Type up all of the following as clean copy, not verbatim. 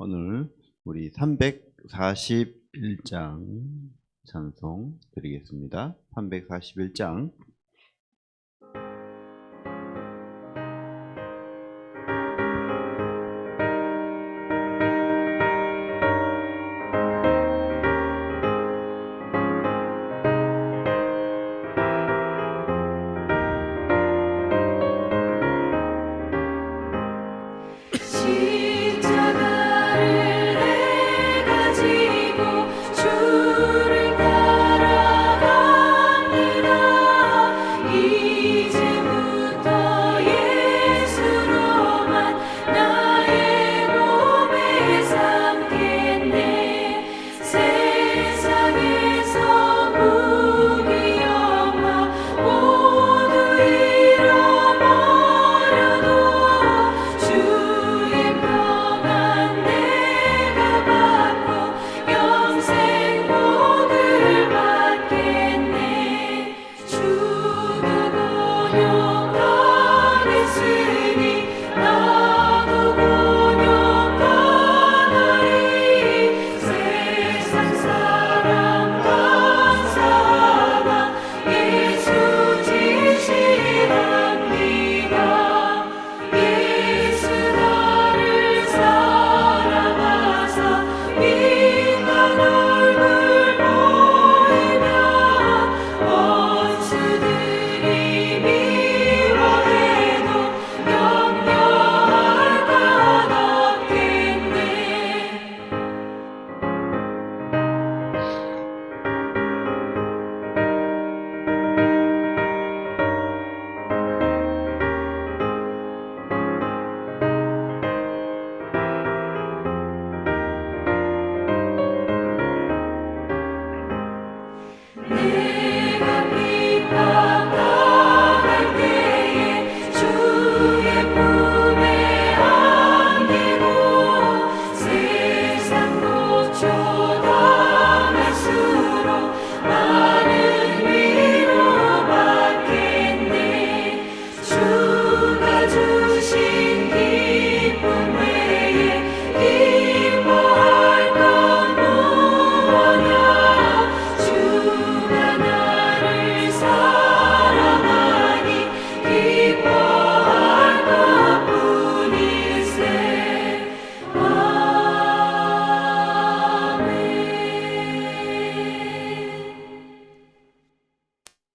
오늘 우리 341장 찬송 드리겠습니다. 341장.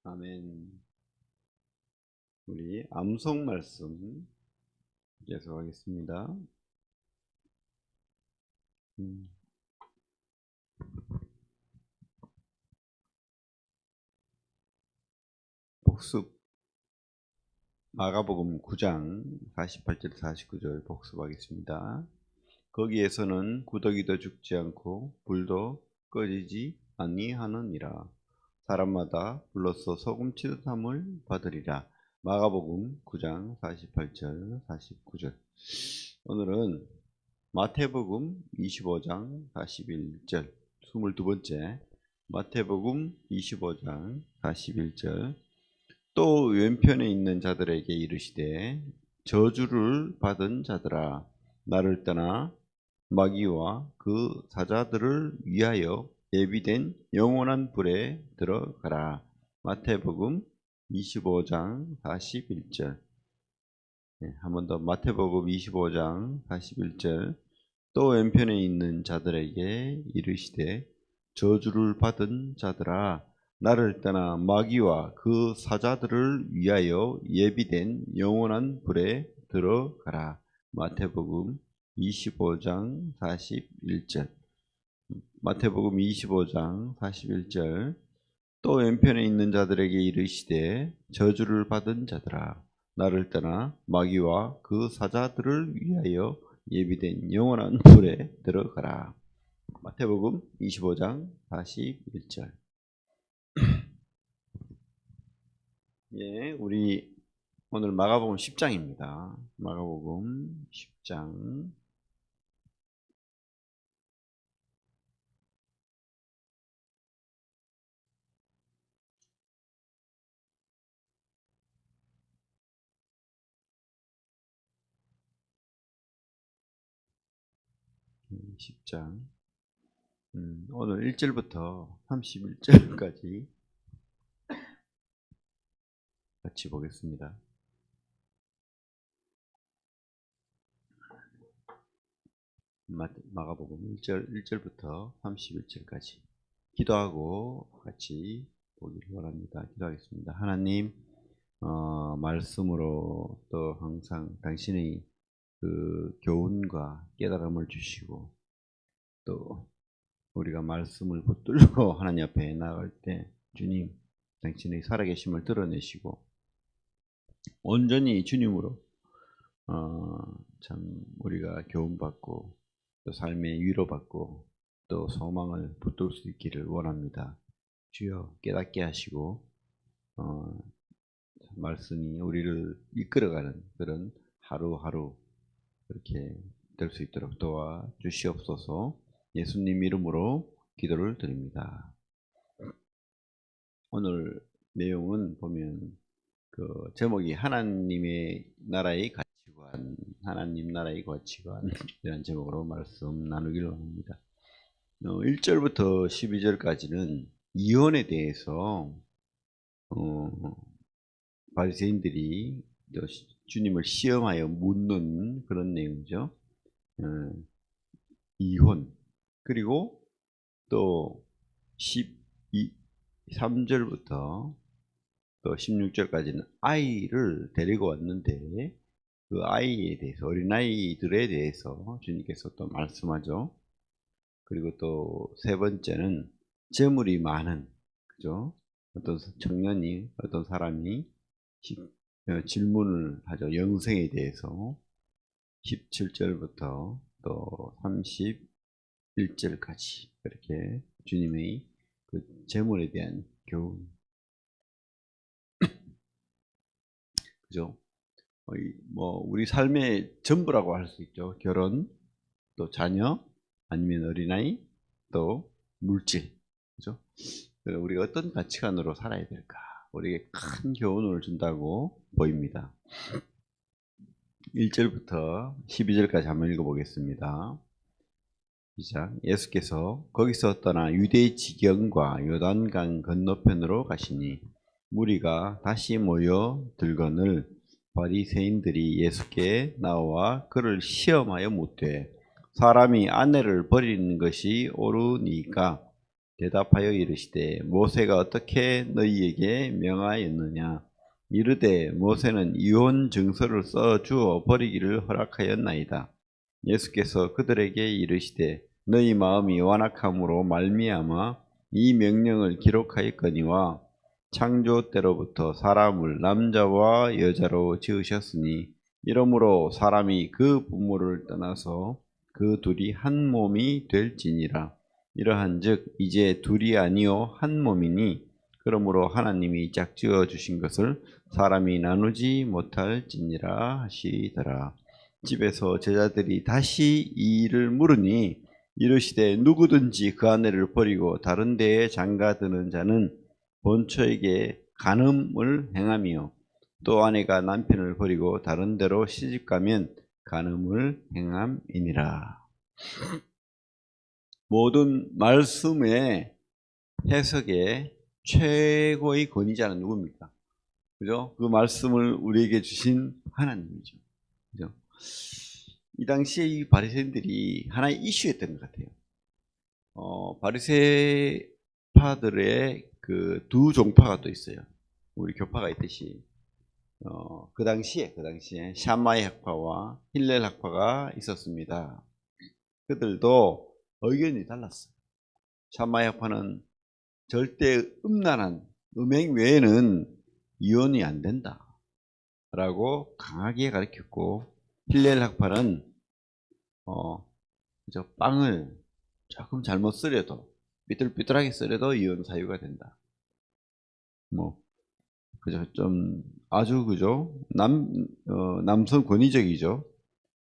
아멘. 우리 암송 말씀 계속하겠습니다. 복습 마가복음 9장 48절 49절 복습하겠습니다. 거기에서는 구더기도 죽지 않고 불도 꺼지지 아니하느니라. 사람마다 불로써 소금치듯 함을 받으리라. 마가복음 9장 48절 49절. 오늘은 마태복음 25장 41절 22번째 마태복음 25장 41절. 또 왼편에 있는 자들에게 이르시되 저주를 받은 자들아 나를 떠나 마귀와 그 사자들을 위하여 예비된 영원한 불에 들어가라. 마태복음 25장 41절. 한 번 더 마태복음 25장 41절. 또 왼편에 있는 자들에게 이르시되 저주를 받은 자들아 나를 떠나 마귀와 그 사자들을 위하여 예비된 영원한 불에 들어가라. 마태복음 25장 41절. 마태복음 25장 41절. 또 왼편에 있는 자들에게 이르시되 저주를 받은 자들아 나를 떠나 마귀와 그 사자들을 위하여 예비된 영원한 불에 들어가라. 마태복음 25장 41절. 예, 우리 오늘 마가복음 10장입니다. 마가복음 10장. 10장. 오늘 1절부터 31절까지 같이 보겠습니다. 마가복음 1절부터 31절까지 기도하고 같이 보기를 원합니다. 기도하겠습니다. 하나님, 말씀으로 또 항상 당신의 그 교훈과 깨달음을 주시고, 또 우리가 말씀을 붙들고 하나님 앞에 나아갈 때 주님 당신의 살아계심을 드러내시고 온전히 주님으로 참 우리가 교훈받고 또 삶의 위로받고 또 소망을 붙들 수 있기를 원합니다. 주여 깨닫게 하시고 말씀이 우리를 이끌어가는 그런 하루하루 그렇게 될 수 있도록 도와 주시옵소서. 예수님 이름으로 기도를 드립니다. 오늘 내용은 보면 그 제목이 하나님의 나라의 가치관, 하나님 나라의 가치관 이런 제목으로 말씀 나누기를 원합니다. 1절부터 12절까지는 이혼에 대해서 바리새인들이 주님을 시험하여 묻는 그런 내용이죠. 이혼, 그리고 또 3절부터 또 16절까지는 아이를 데리고 왔는데 그 아이에 대해서, 어린아이들에 대해서 주님께서 또 말씀하죠. 그리고 또 세 번째는 재물이 많은, 그죠? 어떤 청년이, 어떤 사람이 질문을 하죠. 영생에 대해서 17절부터 또 31절까지 그렇게 주님의 그 재물에 대한 교훈, 그죠? 뭐 우리 삶의 전부라고 할 수 있죠. 결혼, 또 자녀, 아니면 어린아이, 또 물질, 그죠? 우리가 어떤 가치관으로 살아야 될까? 우리에게 큰 교훈을 준다고 보입니다. 1절부터 12절까지 한번 읽어보겠습니다. 시작. 예수께서 거기서 떠나 유대 지경과 요단강 건너편으로 가시니 무리가 다시 모여 들거늘 바리새인들이 예수께 나와 그를 시험하여 묻되 사람이 아내를 버리는 것이 옳으니까 대답하여 이르시되 모세가 어떻게 너희에게 명하였느냐 이르되 모세는 이혼 증서를 써 주어 버리기를 허락하였나이다. 예수께서 그들에게 이르시되 너희 마음이 완악함으로 말미암아 이 명령을 기록하였거니와 창조 때로부터 사람을 남자와 여자로 지으셨으니 이러므로 사람이 그 부모를 떠나서 그 둘이 한 몸이 될지니라. 이러한즉 이제 둘이 아니요 한 몸이니 그러므로 하나님이 짝지어 주신 것을 사람이 나누지 못할지니라 하시더라. 집에서 제자들이 다시 이 일을 물으니 이르시되 누구든지 그 아내를 버리고 다른 데에 장가드는 자는 본처에게 간음을 행하며 또 아내가 남편을 버리고 다른 데로 시집가면 간음을 행함이니라. 모든 말씀의 해석의 최고의 권위자는 누굽니까? 그죠? 그 말씀을 우리에게 주신 하나님이죠. 그죠? 이 당시에 이 바리새인들이 하나의 이슈였던 것 같아요. 바리새파들의 그 두 종파가 또 있어요. 우리 교파가 있듯이 그 당시에 샤마이 학파와 힐렐 학파가 있었습니다. 그들도 의견이 달랐어요. 샤마이 학파는 절대 음란한 음행 외에는 이혼이 안 된다 라고 강하게 가르쳤고, 힐렐 학파는 그저 빵을 조금 잘못 썰어도 삐뚤삐뚤하게 썰어도 이혼 사유가 된다. 뭐 그죠? 좀 아주 그죠? 남성 권위적이죠.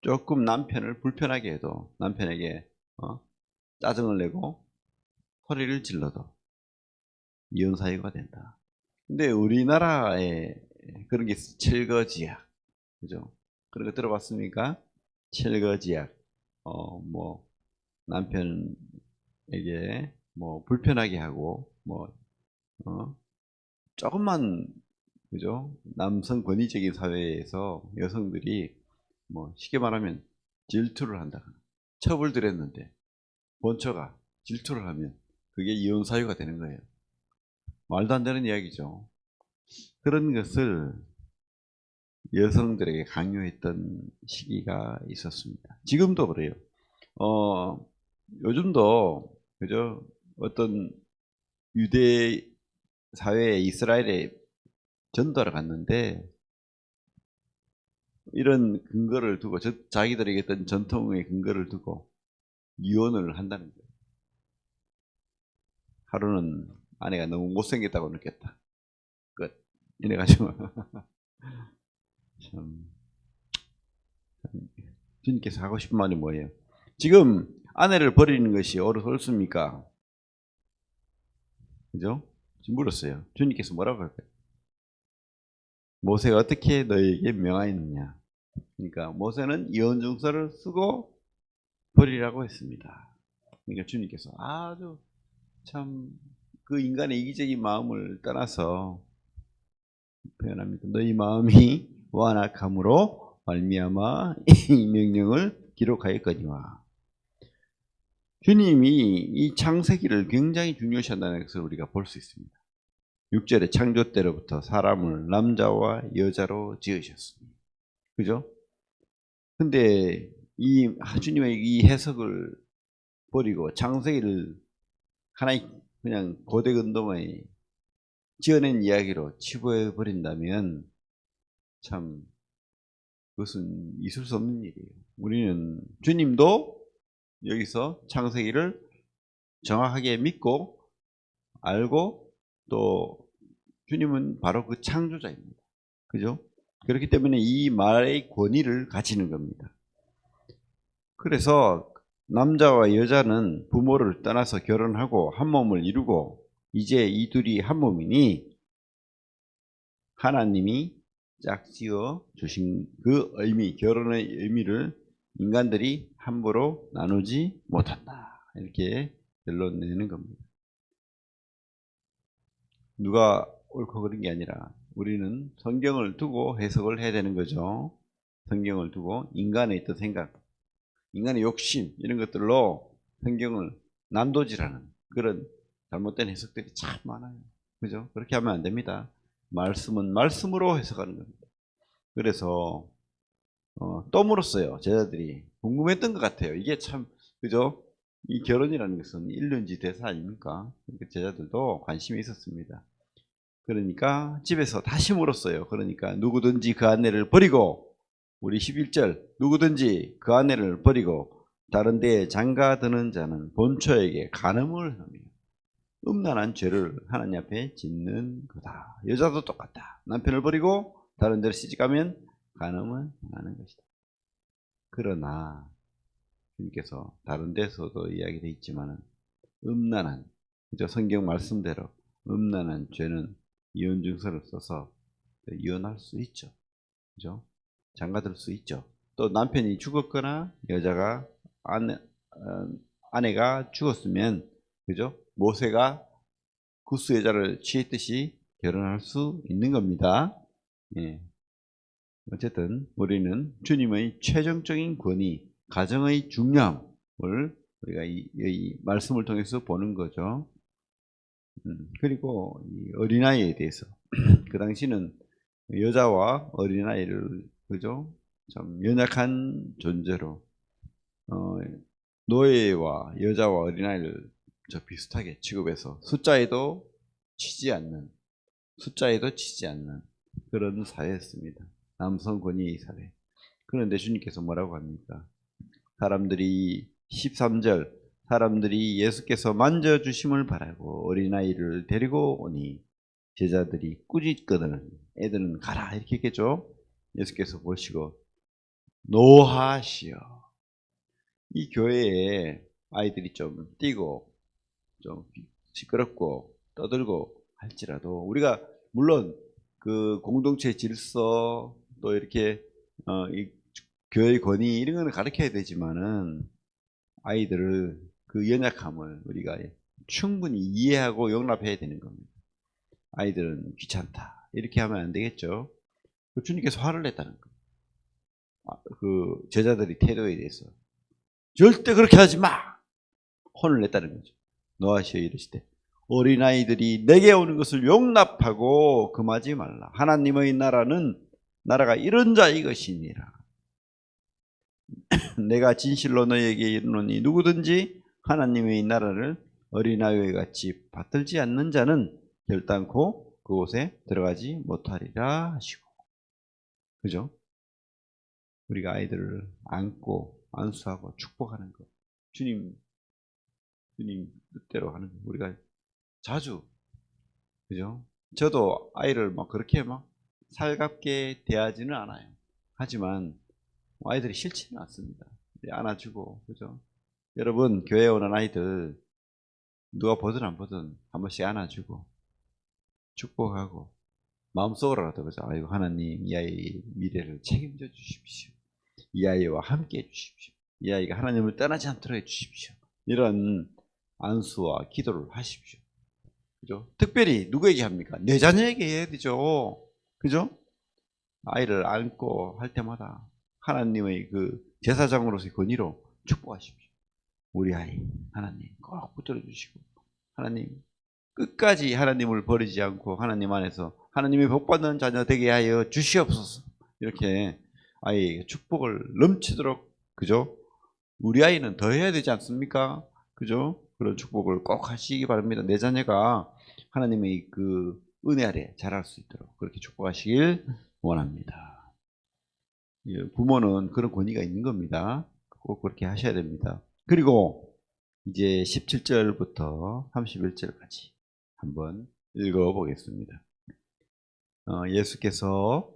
조금 남편을 불편하게 해도 남편에게 짜증을 내고 소리를 질러도 이혼 사유가 된다. 근데 우리나라에 그런 게 칠거지약, 그죠? 그런 거 들어봤습니까? 칠거지약, 뭐 남편에게 뭐 불편하게 하고 뭐 조금만 그죠? 남성 권위적인 사회에서 여성들이 뭐 쉽게 말하면 질투를 한다거나 처벌드렸는데 본처가 질투를 하면 그게 이혼 사유가 되는 거예요. 말도 안 되는 이야기죠. 그런 것을 여성들에게 강요했던 시기가 있었습니다. 지금도 그래요. 요즘도 그죠? 어떤 유대 사회에 이스라엘에 전도하러 갔는데 이런 근거를 두고 자기들에게 어떤 전통의 근거를 두고 이혼을 한다는 거예요. 하루는 아내가 너무 못생겼다고 느꼈다. 끝. 이래가지고 참 주님께서 하고 싶은 말이 뭐예요? 지금 아내를 버리는 것이 옳습니까? 그죠? 지금 물었어요. 주님께서 뭐라고 할까요? 모세가 어떻게 너에게 명하였느냐? 그러니까 모세는 이혼증서를 쓰고 버리라고 했습니다. 그러니까 주님께서 아주 참 그 인간의 이기적인 마음을 떠나서 표현합니다. 너희 마음이 완악함으로 말미암아 이 명령을 기록하였거니와. 주님이 이 창세기를 굉장히 중요시한다는 것을 우리가 볼 수 있습니다. 6절에 창조 때로부터 사람을 남자와 여자로 지으셨습니다. 그죠? 근데 이 주님의 이 해석을 버리고 창세기를 하나의 그냥 고대 근동의 지어낸 이야기로 치부해 버린다면 참 그것은 있을 수 없는 일이에요. 우리는 주님도 여기서 창세기를 정확하게 믿고 알고 또 주님은 바로 그 창조자입니다. 그죠? 그렇기 때문에 이 말의 권위를 가지는 겁니다. 그래서 남자와 여자는 부모를 떠나서 결혼하고 한 몸을 이루고 이제 이 둘이 한 몸이니 하나님이 짝지어 주신 그 의미, 결혼의 의미를 인간들이 함부로 나누지 못한다. 이렇게 결론 내는 겁니다. 누가 옳고 그른 게 아니라 우리는 성경을 두고 해석을 해야 되는 거죠. 성경을 두고 인간의 어떤 생각, 인간의 욕심 이런 것들로 성경을 난도질하는 그런 잘못된 해석들이 참 많아요. 그죠? 그렇게 하면 안 됩니다. 말씀은 말씀으로 해석하는 겁니다. 그래서 또 물었어요. 제자들이 궁금했던 것 같아요. 이게 참 그죠? 이 결혼이라는 것은 일륜지 대사 아닙니까? 그러니까 제자들도 관심이 있었습니다. 그러니까 집에서 다시 물었어요. 그러니까 누구든지 그 아내를 버리고 우리 11절 누구든지 그 아내를 버리고 다른 데에 장가드는 자는 본처에게 간음을 하며 음란한 죄를 하나님 앞에 짓는 거다. 여자도 똑같다. 남편을 버리고 다른 데를 시집가면 간음을 하는 것이다. 그러나 주님께서 다른 데서도 이야기되어 있지만은 음란한 그죠? 성경 말씀대로 음란한 죄는 이혼 증서를 써서 이혼할 수 있죠. 그죠? 장가들 수 있죠. 또 남편이 죽었거나 여자가 아내가 죽었으면 그죠? 모세가 구스 여자를 취했듯이 결혼할 수 있는 겁니다. 예. 어쨌든 우리는 주님의 최종적인 권위, 가정의 중요함을 우리가 이 말씀을 통해서 보는 거죠. 그리고 이 어린아이에 대해서 그 당시는 여자와 어린아이를 그죠? 참 연약한 존재로 노예와 여자와 어린아이를 비슷하게 취급해서 숫자에도 치지 않는 그런 사회였습니다. 남성 권위의 사회. 그런데 주님께서 뭐라고 합니까? 사람들이 13절 사람들이 예수께서 만져주심을 바라고 어린아이를 데리고 오니 제자들이 꾸짖거든 애들은 가라 이렇게 했겠죠. 예수께서 보시고 노하시어. 이 교회에 아이들이 좀 뛰고 좀 시끄럽고 떠들고 할지라도 우리가 물론 그 공동체 질서 또 이렇게 이 교회 권위 이런 거는 가르쳐야 되지만은 아이들을 그 연약함을 우리가 충분히 이해하고 용납해야 되는 겁니다. 아이들은 귀찮다 이렇게 하면 안 되겠죠. 주님께서 화를 냈다는 거예요. 그 제자들이 태도에 대해서 절대 그렇게 하지 마 혼을 냈다는 거죠. 노아시어 이르시되 어린아이들이 내게 오는 것을 용납하고 금하지 말라. 하나님의 나라가 이런 자의 것이니라. 내가 진실로 너희에게 이르노니 누구든지 하나님의 나라를 어린아이와 같이 받들지 않는 자는 결단코 그곳에 들어가지 못하리라 하시고. 그죠? 우리가 아이들을 안고 안수하고 축복하는 것, 주님 뜻대로 하는 것, 우리가 자주, 그죠? 저도 아이를 막 그렇게 막 살갑게 대하지는 않아요. 하지만 아이들이 싫지는 않습니다. 안아주고, 그죠? 여러분, 교회에 오는 아이들 누가 보든 안 보든 한 번씩 안아주고 축복하고 마음속으로라도, 그죠? 아이고, 하나님 이 아이의 미래를 책임져 주십시오. 이 아이와 함께 해 주십시오. 이 아이가 하나님을 떠나지 않도록 해 주십시오. 이런 안수와 기도를 하십시오. 그죠? 특별히 누구에게 합니까? 내 자녀에게 해야 되죠. 그죠? 아이를 안고 할 때마다 하나님의 그 제사장으로서의 권위로 축복하십시오. 우리 아이 하나님 꼭 붙들어 주시고, 하나님 끝까지 하나님을 버리지 않고 하나님 안에서 하나님이 복받는 자녀 되게 하여 주시옵소서. 이렇게 아이에게 축복을 넘치도록, 그죠? 우리 아이는 더 해야 되지 않습니까? 그죠? 그런 축복을 꼭 하시기 바랍니다. 내 자녀가 하나님의 그 은혜 아래 자랄 수 있도록 그렇게 축복하시길 원합니다. 부모는 그런 권위가 있는 겁니다. 꼭 그렇게 하셔야 됩니다. 그리고 이제 17절부터 31절까지 한번 읽어보겠습니다. 예수께서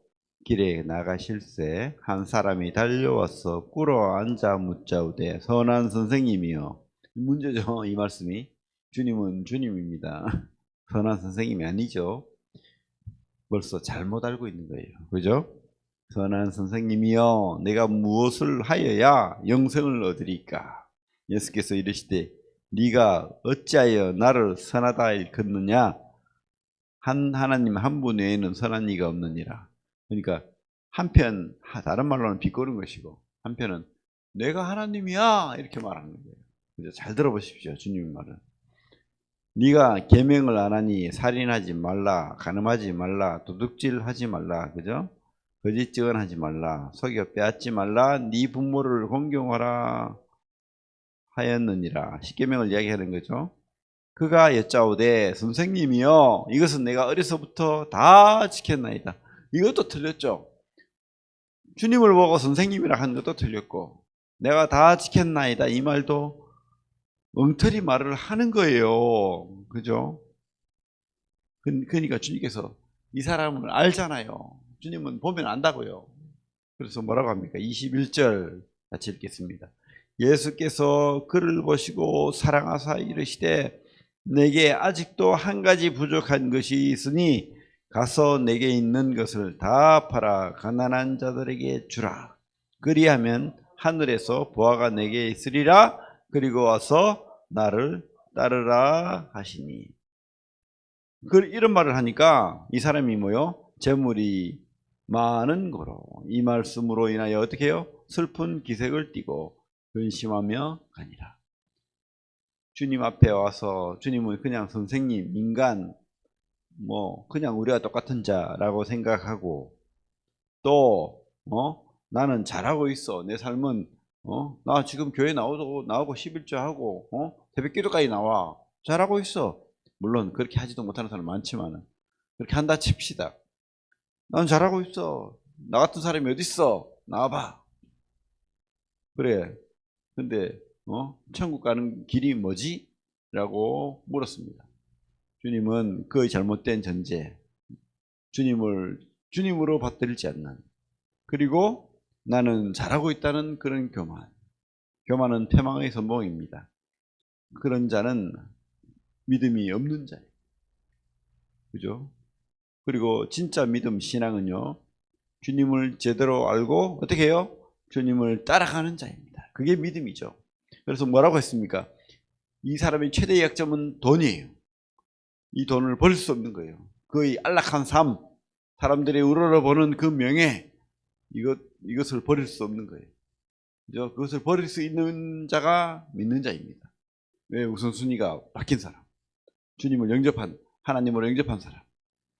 길에 나가실새 한 사람이 달려와서 꿇어 앉아 묻자오되 선한 선생님이여. 문제죠, 이 말씀이. 주님은 주님입니다. 선한 선생님이 아니죠. 벌써 잘못 알고 있는 거예요. 그죠? 선한 선생님이여, 내가 무엇을 하여야 영생을 얻으리까? 예수께서 이르시되 네가 어찌하여 나를 선하다 일컫느냐? 하나님 한 분 외에는 선한 이가 없느니라. 그러니까 한편 다른 말로는 비꼬는 것이고, 한편은 내가 하나님이야 이렇게 말하는 거예요. 그죠? 잘 들어보십시오. 주님 말은 네가 계명을 안 하니 살인하지 말라, 간음하지 말라, 도둑질하지 말라, 그죠? 거짓 증언하지 말라, 속여 빼앗지 말라, 네 부모를 공경하라 하였느니라. 십계명을 이야기하는 거죠. 그가 여짜오되 선생님이여, 이것은 내가 어려서부터 다 지켰나이다. 이것도 틀렸죠. 주님을 보고 선생님이라 하는 것도 틀렸고, 내가 다 지켰나이다 이 말도 엉터리 말을 하는 거예요. 그죠? 그러니까 주님께서 이 사람을 알잖아요. 주님은 보면 안다고요. 그래서 뭐라고 합니까? 21절 같이 읽겠습니다. 예수께서 그를 보시고 사랑하사 이르시되 내게 아직도 한 가지 부족한 것이 있으니 가서 내게 있는 것을 다 팔아 가난한 자들에게 주라. 그리하면 하늘에서 보화가 내게 있으리라. 그리고 와서 나를 따르라 하시니. 이런 말을 하니까 이 사람이 뭐요? 재물이 많은 거로 이 말씀으로 인하여 어떻게 해요? 슬픈 기색을 띠고 근심하며 가니라. 주님 앞에 와서 주님은 그냥 선생님, 인간, 뭐 그냥 우리와 똑같은 자라고 생각하고, 또 나는 잘하고 있어. 내 삶은 나 지금 교회 나오고 11조 하고 새벽 기도까지 나와. 잘하고 있어. 물론 그렇게 하지도 못하는 사람 많지만 그렇게 한다 칩시다. 난 잘하고 있어. 나 같은 사람이 어디 있어? 나와봐. 그래. 근데 천국 가는 길이 뭐지? 라고 물었습니다. 주님은 그의 잘못된 전제, 주님으로 받들지 않는, 그리고 나는 잘하고 있다는 그런 교만은 패망의 선봉입니다. 그런 자는 믿음이 없는 자예요. 그죠? 그리고 진짜 믿음, 신앙은요, 주님을 제대로 알고 어떻게 해요? 주님을 따라가는 자입니다. 그게 믿음이죠. 그래서 뭐라고 했습니까? 이 사람의 최대의 약점은 돈이에요. 이 돈을 버릴 수 없는 거예요. 그의 안락한 삶, 사람들이 우러러보는 그 명예, 이것을 버릴 수 없는 거예요. 그죠? 그것을 버릴 수 있는 자가 믿는 자입니다. 왜? 우선순위가 바뀐 사람. 주님을 영접한, 하나님으로 영접한 사람.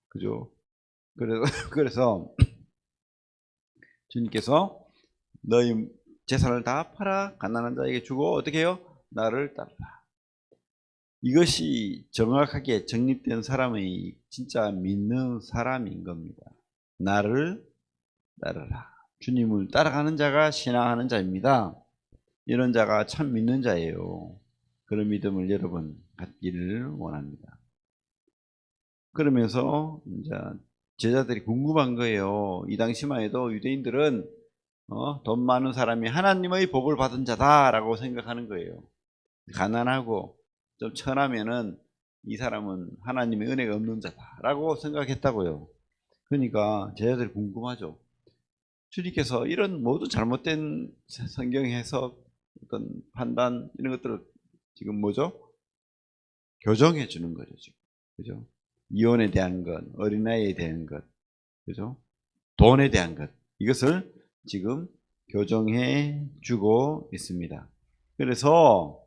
그죠? 그래서 주님께서 너희 재산을 다 팔아 가난한 자에게 주고 어떻게 해요? 나를 따르라. 이것이 정확하게 정립된 사람의 진짜 믿는 사람인 겁니다. 나를 따르라. 주님을 따라가는 자가 신앙하는 자입니다. 이런 자가 참 믿는 자예요. 그런 믿음을 여러분 갖기를 원합니다. 그러면서 이제 제자들이 궁금한 거예요. 이 당시만 해도 유대인들은 돈 많은 사람이 하나님의 복을 받은 자다라고 생각하는 거예요. 가난하고 좀 천하면은 이 사람은 하나님의 은혜가 없는 자다라고 생각했다고요. 그러니까 제자들이 궁금하죠. 주님께서 이런 모두 잘못된 성경 해석, 어떤 판단 이런 것들을 지금 뭐죠? 교정해 주는 거죠, 지금. 그죠? 이혼에 대한 것, 어린아이에 대한 것, 그죠? 돈에 대한 것, 이것을 지금 교정해 주고 있습니다. 그래서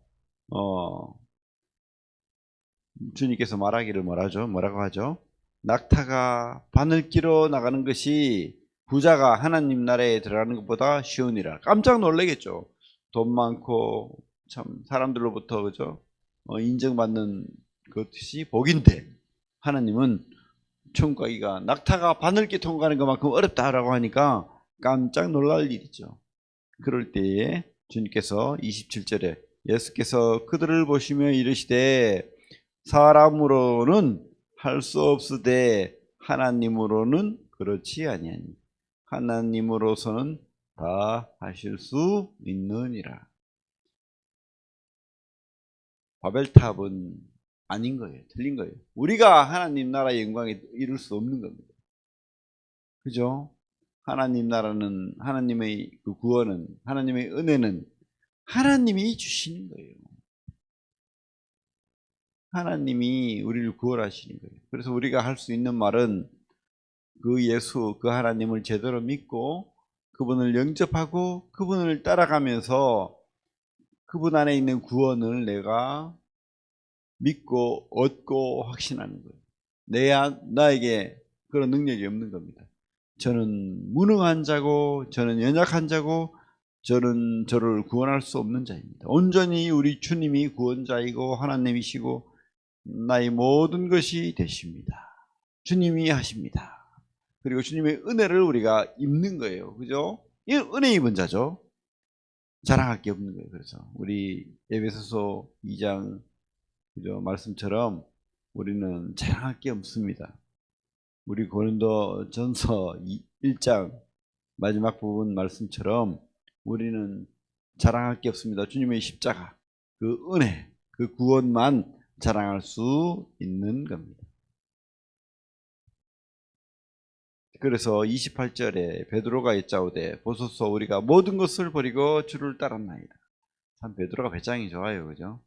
주님께서 말하기를 뭐라고 하죠? 낙타가 바늘 끼러 나가는 것이 부자가 하나님 나라에 들어가는 것보다 쉬우니라. 깜짝 놀라겠죠. 돈 많고 참 사람들로부터 그죠? 인정받는 것이 복인데 하나님은 천국 가기가 낙타가 바늘끼 통과하는 것만큼 어렵다라고 하니까 깜짝 놀랄 일이죠. 그럴 때에 주님께서 27절에 예수께서 그들을 보시며 이르시되 사람으로는 할 수 없으되 하나님으로는 그렇지 아니하니 하나님으로서는 다 하실 수 있느니라. 바벨탑은 아닌 거예요. 틀린 거예요. 우리가 하나님 나라의 영광에 이룰 수 없는 겁니다. 그죠? 하나님 나라는, 하나님의 그 구원은, 하나님의 은혜는 하나님이 주시는 거예요. 하나님이 우리를 구원하시는 거예요. 그래서 우리가 할 수 있는 말은 그 예수, 그 하나님을 제대로 믿고 그분을 영접하고 그분을 따라가면서 그분 안에 있는 구원을 내가 믿고 얻고 확신하는 거예요. 나에게 그런 능력이 없는 겁니다. 저는 무능한 자고 저는 연약한 자고 저는 저를 구원할 수 없는 자입니다. 온전히 우리 주님이 구원자이고 하나님이시고 나의 모든 것이 되십니다. 주님이 하십니다. 그리고 주님의 은혜를 우리가 입는 거예요. 그죠? 이 은혜 입은 자죠. 자랑할 게 없는 거예요. 그래서 우리 에베소서 2장 그죠? 말씀처럼 우리는 자랑할 게 없습니다. 우리 고린도 전서 1장 마지막 부분 말씀처럼 우리는 자랑할 게 없습니다. 주님의 십자가, 그 은혜, 그 구원만 자랑할 수 있는 겁니다. 그래서 28절에 베드로가 여짜오되 보소서 우리가 모든 것을 버리고 주를 따랐나이다. 참 베드로가 배짱이 좋아요. 그죠?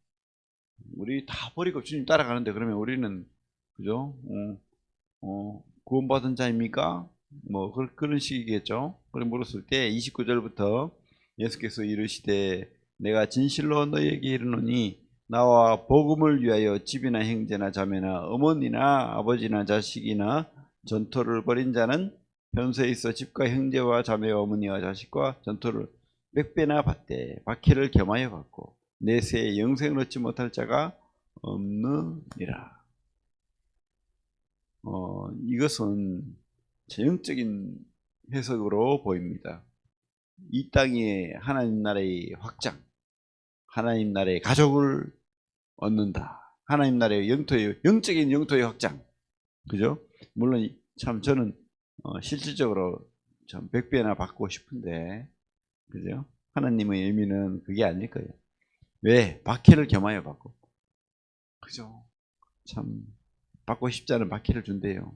우리 다 버리고 주님 따라가는데 그러면 우리는 그죠? 구원받은 자입니까? 뭐 그런 식이겠죠. 그래 물었을 때 29절부터 예수께서 이르시되 내가 진실로 너희에게 이르노니 나와 복음을 위하여 집이나 형제나 자매나 어머니나 아버지나 자식이나 전토를 벌인 자는 현세에 있어 집과 형제와 자매와 어머니와 자식과 전토를 100배나 받되 박해를 겸하여 받고 내세에 영생을 얻지 못할 자가 없느니라. 이것은 전형적인 해석으로 보입니다. 이 땅에 하나님 나라의 확장, 하나님 나라의 가족을 얻는다. 하나님 나라의 영적인 영토의 확장. 그죠? 물론 참 저는 실질적으로 참 100배나 받고 싶은데, 그죠? 하나님의 의미는 그게 아닐 거예요. 왜? 박해를 겸하여 받고. 그죠? 참 받고 싶지 않은 박해를 준대요.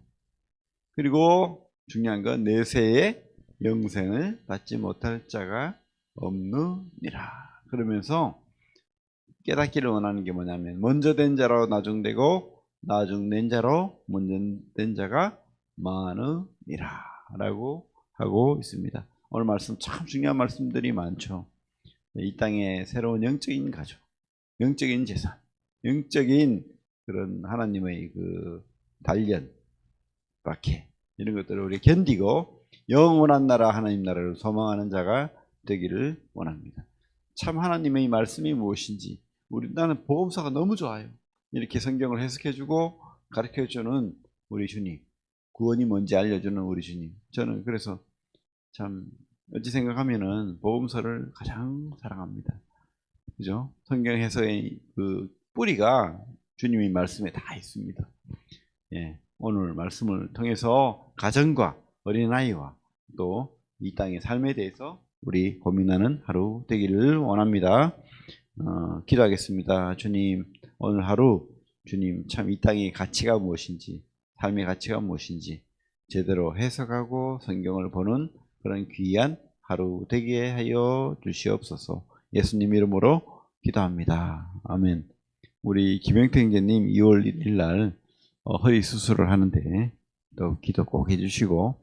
그리고 중요한 건 내세에 영생을 받지 못할 자가 없느니라. 그러면서 깨닫기를 원하는 게 뭐냐면 먼저 된 자로 나중되고 나중된 자로 먼저 된 자가 많으니라 라고 하고 있습니다. 오늘 말씀 참 중요한 말씀들이 많죠. 이 땅에 새로운 영적인 가족, 영적인 재산, 영적인 그런 하나님의 그 단련, 박해 이런 것들을 우리 견디고 영원한 나라 하나님 나라를 소망하는 자가 되기를 원합니다. 참 하나님의 말씀이 무엇인지 나는 복음서가 너무 좋아요. 이렇게 성경을 해석해주고 가르쳐주는 우리 주님, 구원이 뭔지 알려주는 우리 주님. 저는 그래서 참 어찌 생각하면은 복음서를 가장 사랑합니다. 그죠? 성경 해석의 그 뿌리가 주님의 말씀에 다 있습니다. 예, 오늘 말씀을 통해서 가정과 어린아이와 또 이 땅의 삶에 대해서 우리 고민하는 하루 되기를 원합니다. 기도하겠습니다. 주님, 오늘 하루 주님 참 이 땅의 가치가 무엇인지, 삶의 가치가 무엇인지 제대로 해석하고 성경을 보는 그런 귀한 하루 되게 하여 주시옵소서. 예수님 이름으로 기도합니다. 아멘. 우리 김영태 형제님 2월 1일 날 허리 수술을 하는데 또 기도 꼭 해주시고